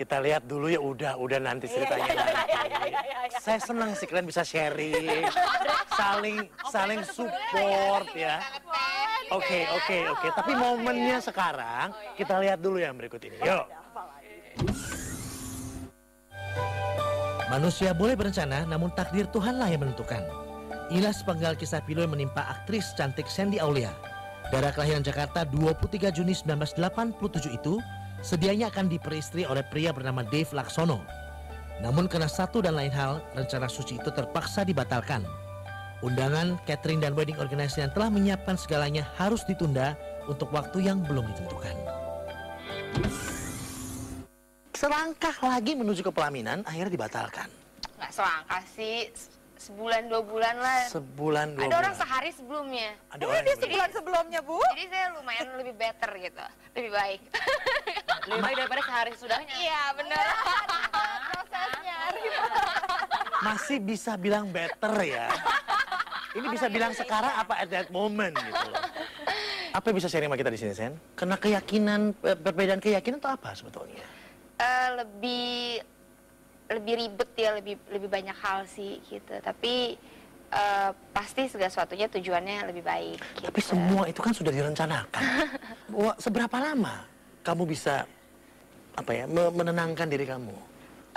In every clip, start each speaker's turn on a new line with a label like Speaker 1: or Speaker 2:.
Speaker 1: kita lihat dulu ya, udah nanti ceritanya nanti. Saya senang sih kalian bisa sharing, saling support ya. Oke. Tapi momennya sekarang kita lihat dulu yang berikut ini. Yuk.
Speaker 2: Manusia boleh berencana, namun takdir Tuhanlah yang menentukan. Inilah sepenggal kisah pilu yang menimpa aktris cantik Shandy Aulia. Darah kelahiran Jakarta 23 Juni 1987 itu sedianya akan diperistri oleh pria bernama Dave Laksono. Namun karena satu dan lain hal, rencana suci itu terpaksa dibatalkan. Undangan, catering, dan wedding organizer yang telah menyiapkan segalanya harus ditunda untuk waktu yang belum ditentukan.
Speaker 1: Selangkah lagi menuju ke pelaminan, akhirnya dibatalkan.
Speaker 3: Nggak selangkah sih, sebulan 2 bulan lah.
Speaker 1: Sebulan 2 bulan.
Speaker 3: Ada orang sehari sebelumnya.
Speaker 1: Ada orang
Speaker 4: Dia
Speaker 1: yang
Speaker 4: sebulan sebelumnya, Bu.
Speaker 3: Jadi saya lumayan lebih better gitu, lebih baik.
Speaker 5: Lebih baik daripada sehari sudahnya.
Speaker 3: Iya benar.
Speaker 4: Prosesnya.
Speaker 1: masih bisa bilang better ya. Ini bisa bilang sekarang apa at that moment gitu loh. Apa yang bisa sharing sama kita di sini, Sen? Karena keyakinan, perbedaan keyakinan itu apa sebetulnya?
Speaker 3: Lebih ribet ya, lebih banyak hal sih gitu. Tapi pasti segala sesuatunya tujuannya lebih baik. Gitu.
Speaker 1: Tapi semua itu kan sudah direncanakan. Seberapa lama kamu bisa menenangkan diri kamu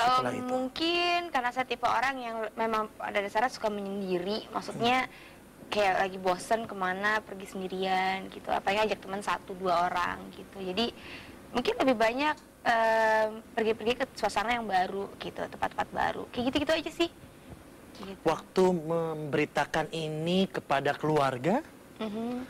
Speaker 1: setelah itu?
Speaker 3: Mungkin karena saya tipe orang yang memang pada dasarnya suka menyendiri. Maksudnya kayak lagi bosen kemana pergi sendirian gitu. Apalagi ajak teman 1-2 orang gitu. Jadi mungkin lebih banyak pergi-pergi ke suasana yang baru gitu, tempat-tempat baru. Kayak gitu-gitu aja sih. Gitu.
Speaker 1: Waktu memberitakan ini kepada keluarga,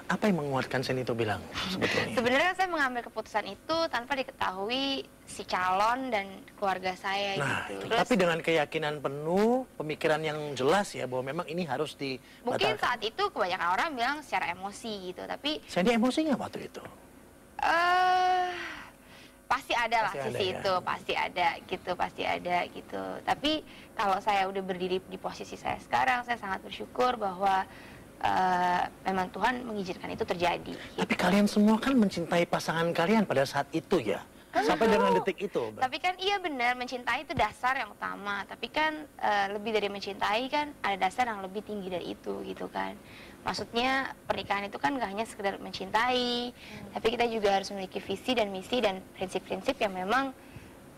Speaker 1: apa yang menguatkan Sen itu bilang sebetulnya?
Speaker 3: Sebenarnya saya mengambil keputusan itu tanpa diketahui si calon dan keluarga saya gitu. Terus,
Speaker 1: tapi dengan keyakinan penuh, pemikiran yang jelas ya bahwa memang ini harus dibatalkan.
Speaker 3: mungkin saat itu kebanyakan orang bilang secara emosi gitu, tapi
Speaker 1: Sandy emosi nggak waktu itu?
Speaker 3: pasti ada lah
Speaker 1: Pasti
Speaker 3: sisi
Speaker 1: ada,
Speaker 3: itu,
Speaker 1: ya.
Speaker 3: pasti ada gitu. Tapi kalau saya udah berdiri di posisi saya sekarang, saya sangat bersyukur bahwa memang Tuhan mengizinkan itu terjadi.
Speaker 1: Tapi
Speaker 3: Gitu.
Speaker 1: kalian semua kan mencintai pasangan kalian pada saat itu ya? Sampai dengan detik itu.
Speaker 3: Tapi kan iya benar, mencintai itu dasar yang utama. Tapi kan lebih dari mencintai kan ada dasar yang lebih tinggi dari itu gitu kan. Maksudnya pernikahan itu kan gak hanya sekedar mencintai, tapi kita juga harus memiliki visi dan misi dan prinsip-prinsip yang memang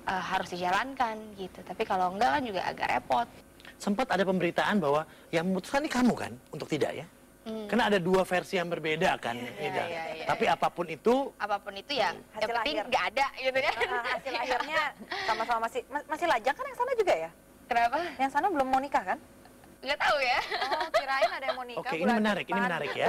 Speaker 3: harus dijalankan gitu. Tapi kalau enggak kan juga agak repot.
Speaker 1: Sempat ada pemberitaan bahwa yang memutuskan ini kamu kan untuk tidak ya? Karena ada 2 versi yang berbeda kan.
Speaker 3: iya.
Speaker 1: Tapi apapun itu
Speaker 3: Ya,
Speaker 4: Hasil
Speaker 3: yang penting
Speaker 4: akhir.
Speaker 3: nggak ada gitu kan.
Speaker 4: Hasil akhirnya sama-sama masih lajang kan yang sana juga ya?
Speaker 3: Kenapa?
Speaker 4: Yang sana belum mau nikah kan?
Speaker 3: Nggak tahu ya.
Speaker 4: Oh, kirain ada yang mau nikah.
Speaker 1: Oke, ini
Speaker 4: bulan
Speaker 1: menarik
Speaker 4: depan.
Speaker 1: ya.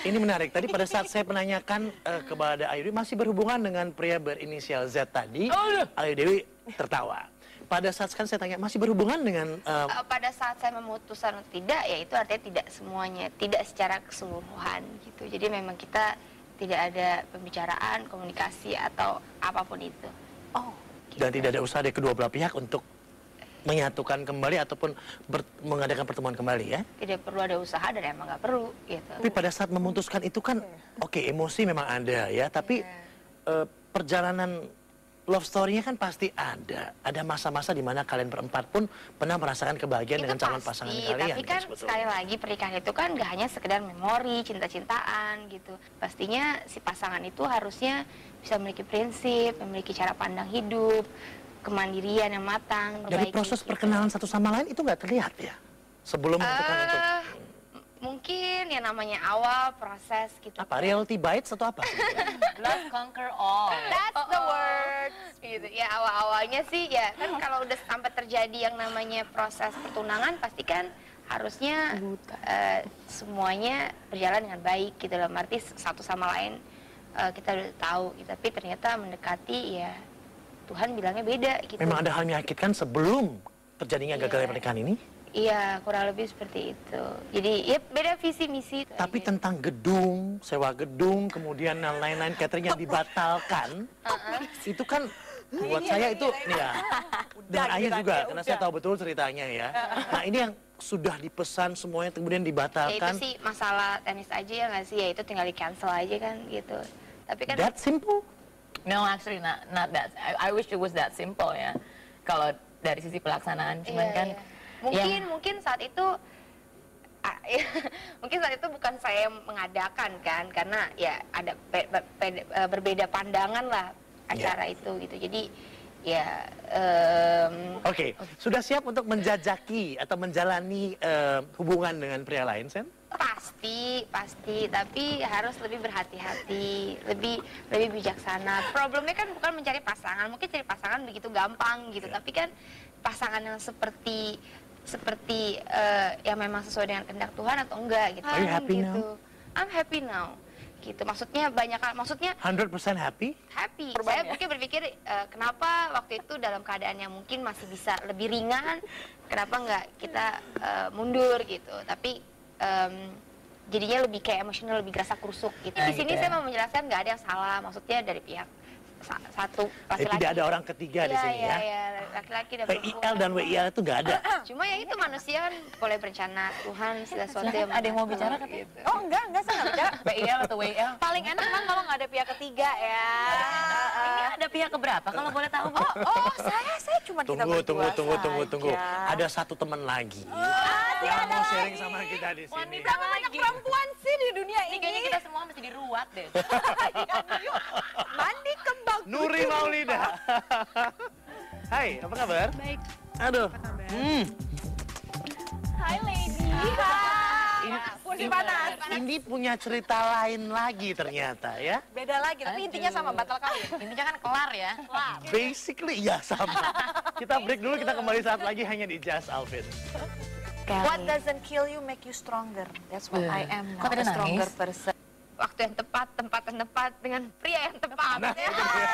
Speaker 1: Ini menarik. Tadi pada saat saya menanyakan kepada Ayu Dewi, masih berhubungan dengan pria berinisial Z tadi, Ayu Dewi tertawa. Pada saat sekarang saya tanya, masih berhubungan dengan...
Speaker 3: Pada saat saya memutuskan untuk tidak, ya itu artinya tidak semuanya, tidak secara keseluruhan gitu. Jadi memang kita tidak ada pembicaraan, komunikasi atau apapun itu.
Speaker 4: Oh,
Speaker 1: Dan tidak ada usaha dari kedua belah pihak untuk menyatukan kembali ataupun mengadakan pertemuan kembali ya?
Speaker 3: Tidak perlu ada usaha dan emang nggak perlu gitu.
Speaker 1: Tapi pada saat memutuskan itu kan, oke, emosi memang ada ya, tapi perjalanan love story-nya kan pasti ada. Ada masa-masa di mana kalian berempat pun pernah merasakan kebahagiaan
Speaker 3: Itu
Speaker 1: dengan calon
Speaker 3: pasti,
Speaker 1: pasangan kalian.
Speaker 3: tapi kan
Speaker 1: sebetulnya.
Speaker 3: sekali lagi pernikahan itu kan gak hanya sekedar memori, cinta-cintaan gitu. Pastinya si pasangan itu harusnya bisa memiliki prinsip, memiliki cara pandang hidup, kemandirian yang matang.
Speaker 1: Dari proses
Speaker 3: gitu.
Speaker 1: perkenalan satu sama lain itu nggak terlihat ya? Sebelum menentukan untuk...
Speaker 3: Mungkin ya namanya awal proses gitu.
Speaker 1: Apa? Reality bites atau apa?
Speaker 5: Love conquer all.
Speaker 3: That's the word. Gitu. Ya awal-awalnya sih ya kan kalau udah sampai terjadi yang namanya proses pertunangan pasti kan harusnya semuanya berjalan dengan baik gitu, dalam arti satu sama lain kita udah tahu gitu. Tapi ternyata mendekati ya Tuhan bilangnya beda gitu.
Speaker 1: Memang ada hal menyakitkan sebelum terjadinya gagalnya pernikahan ini?
Speaker 3: Iya, kurang lebih seperti itu. Jadi ya beda visi misi.
Speaker 1: Tapi tentang gedung, sewa gedung, kemudian dan lain-lain catering yang dibatalkan, itu kan buat saya itu, nih ya, dan Ayu juga, karena saya tahu betul ceritanya ya. Nah ini yang sudah dipesan semuanya kemudian
Speaker 3: Ya itu
Speaker 1: dibatalkan.
Speaker 3: sih masalah teknis aja ya nggak sih, ya itu tinggal di cancel aja kan gitu. Tapi kan
Speaker 1: That simple?
Speaker 5: No, actually not that. I wish it was that simple ya. Kalau dari sisi pelaksanaan, cuman kan
Speaker 3: mungkin saat itu mungkin saat itu bukan saya yang mengadakan kan, karena ya ada berbeda pandangan lah acara itu gitu. Jadi ya
Speaker 1: Oke, sudah siap untuk menjajaki atau menjalani hubungan dengan pria lain, Sen?
Speaker 3: pasti, tapi harus lebih berhati-hati, lebih bijaksana. Problemnya kan bukan mencari pasangan, mungkin cari pasangan begitu gampang gitu, tapi kan pasangan yang seperti yang memang sesuai dengan kehendak Tuhan atau enggak gitu.
Speaker 1: Are you happy
Speaker 3: gitu.
Speaker 1: now?
Speaker 3: I'm happy now. Gitu. Maksudnya
Speaker 1: 100% happy?
Speaker 3: Happy. Saya mungkin berpikir kenapa waktu itu dalam keadaan yang mungkin masih bisa lebih ringan, kenapa enggak kita mundur gitu. Tapi jadinya lebih kayak emosional, lebih gerasa kurusuk gitu. Di sini saya mau menjelaskan nggak ada yang salah, maksudnya dari pihak satu laki-laki.
Speaker 1: Tidak ada orang ketiga di sini ya?
Speaker 3: Iya, laki-laki dan
Speaker 1: PIL dan WIL itu nggak ada?
Speaker 3: Cuma ya itu manusia kan boleh berencana, Tuhan segala sesuatu yang
Speaker 5: ada yang mau bicara kan?
Speaker 3: gitu.
Speaker 4: Oh enggak, saya nggak bicara.
Speaker 5: PIL atau WIL?
Speaker 4: Paling enak kan kalau nggak ada pihak ketiga ya.
Speaker 5: Ini ada pihak keberapa kalau boleh tahu, Bu?
Speaker 4: Oh, saya cuma kita berdua
Speaker 1: Tunggu.
Speaker 4: saja.
Speaker 1: Ada satu teman lagi yang mau sharing sama kita di sini.
Speaker 4: Berapa banyak perempuan sih di dunia
Speaker 5: Ini
Speaker 4: ini?
Speaker 5: kayaknya kita semua mesti diruat deh.
Speaker 4: Mandi kembang.
Speaker 1: Nuri Maulida. Hai, apa kabar?
Speaker 6: Baik.
Speaker 1: Aduh.
Speaker 4: Hai lady. Kursi panas.
Speaker 1: Ini punya cerita lain lagi ternyata ya.
Speaker 4: Beda lagi, tapi intinya sama batal kawin.
Speaker 5: Intinya kan kelar ya.
Speaker 1: Basically ya sama. Kita break dulu, kita kembali saat lagi hanya di Just Alvin.
Speaker 4: What doesn't kill you make you stronger. That's what I am now.
Speaker 5: Kok tadi
Speaker 4: A stronger
Speaker 5: nangis?
Speaker 4: person.
Speaker 3: Waktu yang tepat, tempat yang tepat dengan pria yang tepat.
Speaker 1: Nah, itu dia.